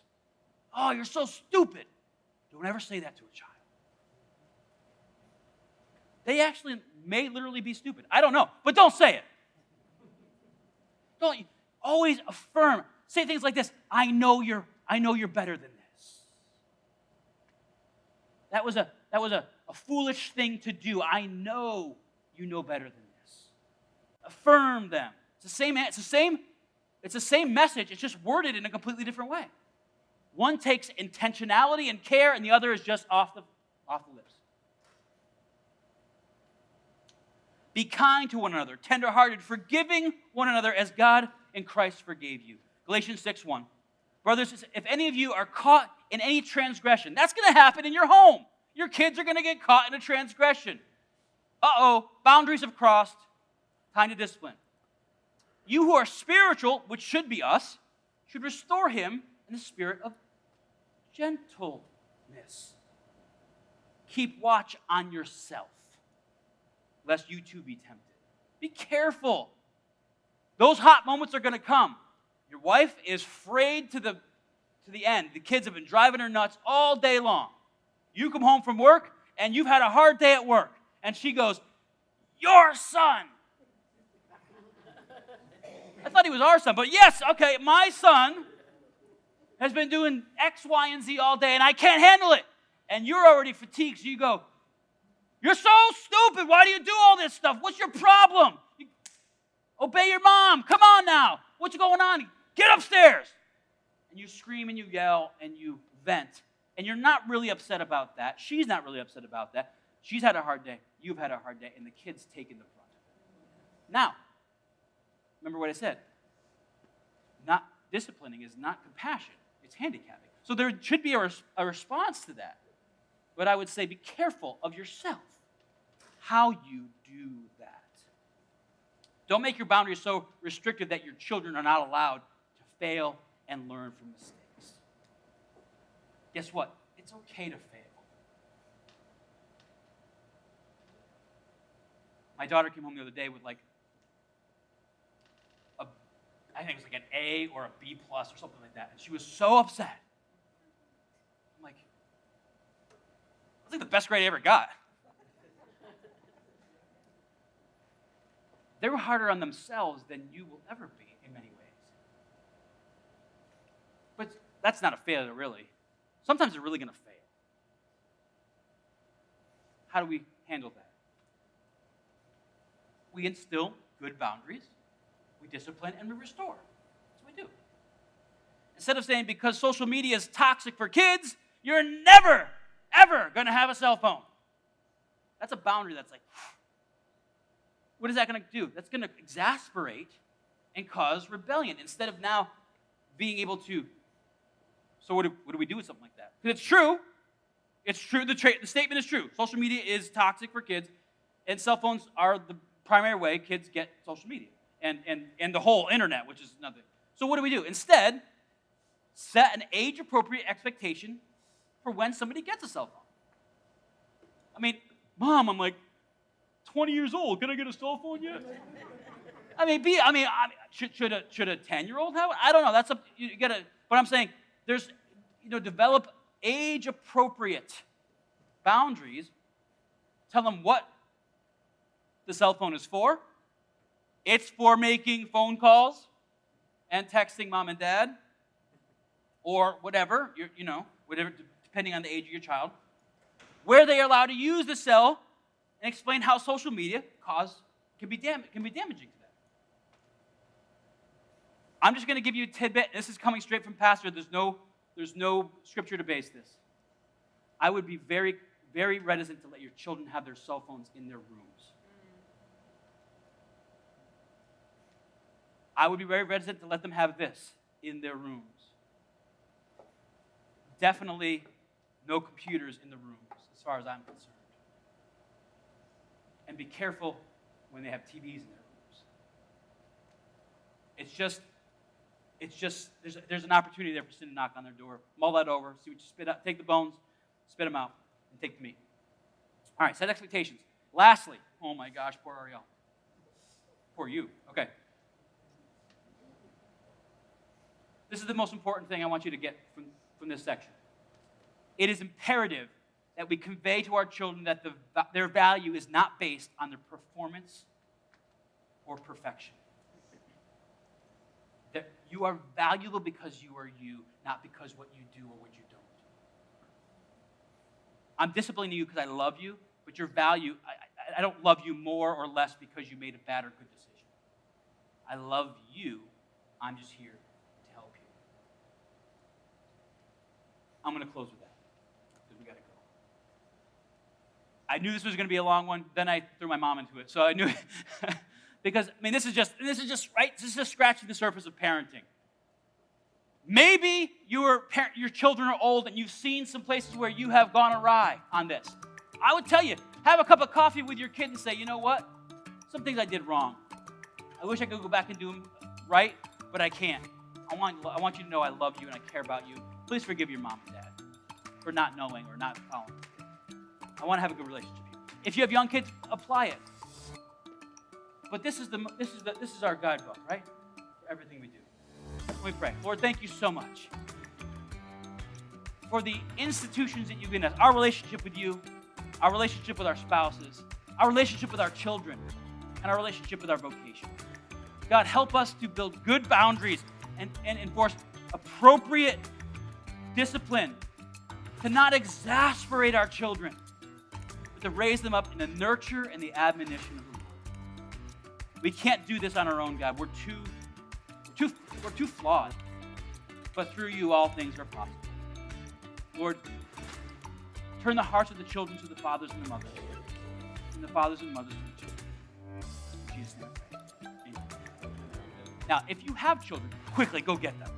Oh, you're so stupid. Don't ever say that to a child. They actually may literally be stupid. I don't know, but don't say it. Don't always affirm. Say things like this. I know you're better than this. That was a foolish thing to do. I know you know better than this. Affirm them. It's the same message. It's just worded in a completely different way. One takes intentionality and care, and the other is just off the lips. Be kind to one another, tenderhearted, forgiving one another as God in Christ forgave you. Galatians 6:1. Brothers, if any of you are caught in any transgression, that's going to happen in your home. Your kids are going to get caught in a transgression. Boundaries have crossed. Time to discipline. You who are spiritual, which should be us, should restore him in the spirit of gentleness. Keep watch on yourself, lest you too be tempted. Be careful. Those hot moments are going to come. Your wife is frayed to the end. The kids have been driving her nuts all day long. You come home from work, and you've had a hard day at work. And she goes, "Your son." I thought he was our son, but yes, okay, my son has been doing X, Y, and Z all day, and I can't handle it. And you're already fatigued, so you go, "You're so stupid. Why do you do all this stuff? What's your problem? Obey your mom. Come on now. What's going on? Get upstairs." And you scream and you yell and you vent. And you're not really upset about that. She's not really upset about that. She's had a hard day. You've had a hard day. And the kid's taking the brunt of it. Now, remember what I said. Not disciplining is not compassion. It's handicapping. So there should be a response to that. But I would say be careful of yourself, how you do that. Don't make your boundaries so restricted that your children are not allowed to fail and learn from mistakes. Guess what? It's okay to fail. My daughter came home the other day with I think it was like an A or a B plus or something like that. And she was so upset. I'm like, that's like the best grade I ever got. They were harder on themselves than you will ever be in many ways. But that's not a failure, really. Sometimes they're really going to fail. How do we handle that? We instill good boundaries, we discipline, and we restore. That's what we do. Instead of saying, because social media is toxic for kids, you're never, ever going to have a cell phone. That's a boundary that's like, what is that going to do? That's going to exasperate and cause rebellion instead of now being able to. So what do we do with something like that? Because it's true. It's true. The statement is true. Social media is toxic for kids, and cell phones are the primary way kids get social media and the whole internet, which is nothing. So what do? Instead, set an age-appropriate expectation for when somebody gets a cell phone. I mean, Mom, I'm like 20 years old. Can I get a cell phone yet? Should a 10-year-old have it? I don't know. You gotta. But I'm saying develop age-appropriate boundaries. Tell them what the cell phone is for. It's for making phone calls and texting mom and dad, or whatever. Whatever, depending on the age of your child. Where they are allowed to use the cell, and explain how social media can be damaging to them. I'm just going to give you a tidbit. This is coming straight from Pastor. There's no scripture to base this. I would be very, very reticent to let your children have their cell phones in their rooms. I would be very reticent to let them have this in their rooms. Definitely no computers in the rooms, as far as I'm concerned. And be careful when they have TVs in their rooms. It's just there's an opportunity there for sin to knock on their door. Mull that over, see what you spit out, take the bones, spit them out, and take the meat. All right, set expectations. Lastly, oh my gosh, poor Ariel. Poor you. Okay. This is the most important thing I want you to get from this section. It is imperative that we convey to our children that their value is not based on their performance or perfection. That you are valuable because you are you, not because what you do or what you don't. I'm disciplining you because I love you, but your value, I don't love you more or less because you made a bad or good decision. I love you. I'm just here to help you. I'm going to close with that because we got to go. I knew this was going to be a long one. Then I threw my mom into it. So I knew because, I mean, this is just right. This is just scratching the surface of parenting. Maybe your children are old and you've seen some places where you have gone awry on this. I would tell you, have a cup of coffee with your kid and say, you know what? Some things I did wrong. I wish I could go back and do them right, but I can't. I want you to know I love you and I care about you. Please forgive your mom and dad for not knowing or not following. I want to have a good relationship with you. If you have young kids, apply it. But this is our guidebook, right? For everything we do. Let me pray. Lord, thank you so much for the institutions that you've given us, our relationship with you, our relationship with our spouses, our relationship with our children, and our relationship with our vocation. God, help us to build good boundaries and enforce appropriate discipline to not exasperate our children, but to raise them up in the nurture and the admonition of the Lord. We can't do this on our own, God. We're too flawed. But through you, all things are possible. Lord, turn the hearts of the children to the fathers and the mothers, and the fathers and mothers to the children. In Jesus' name I pray. Amen. Now, if you have children, quickly go get them.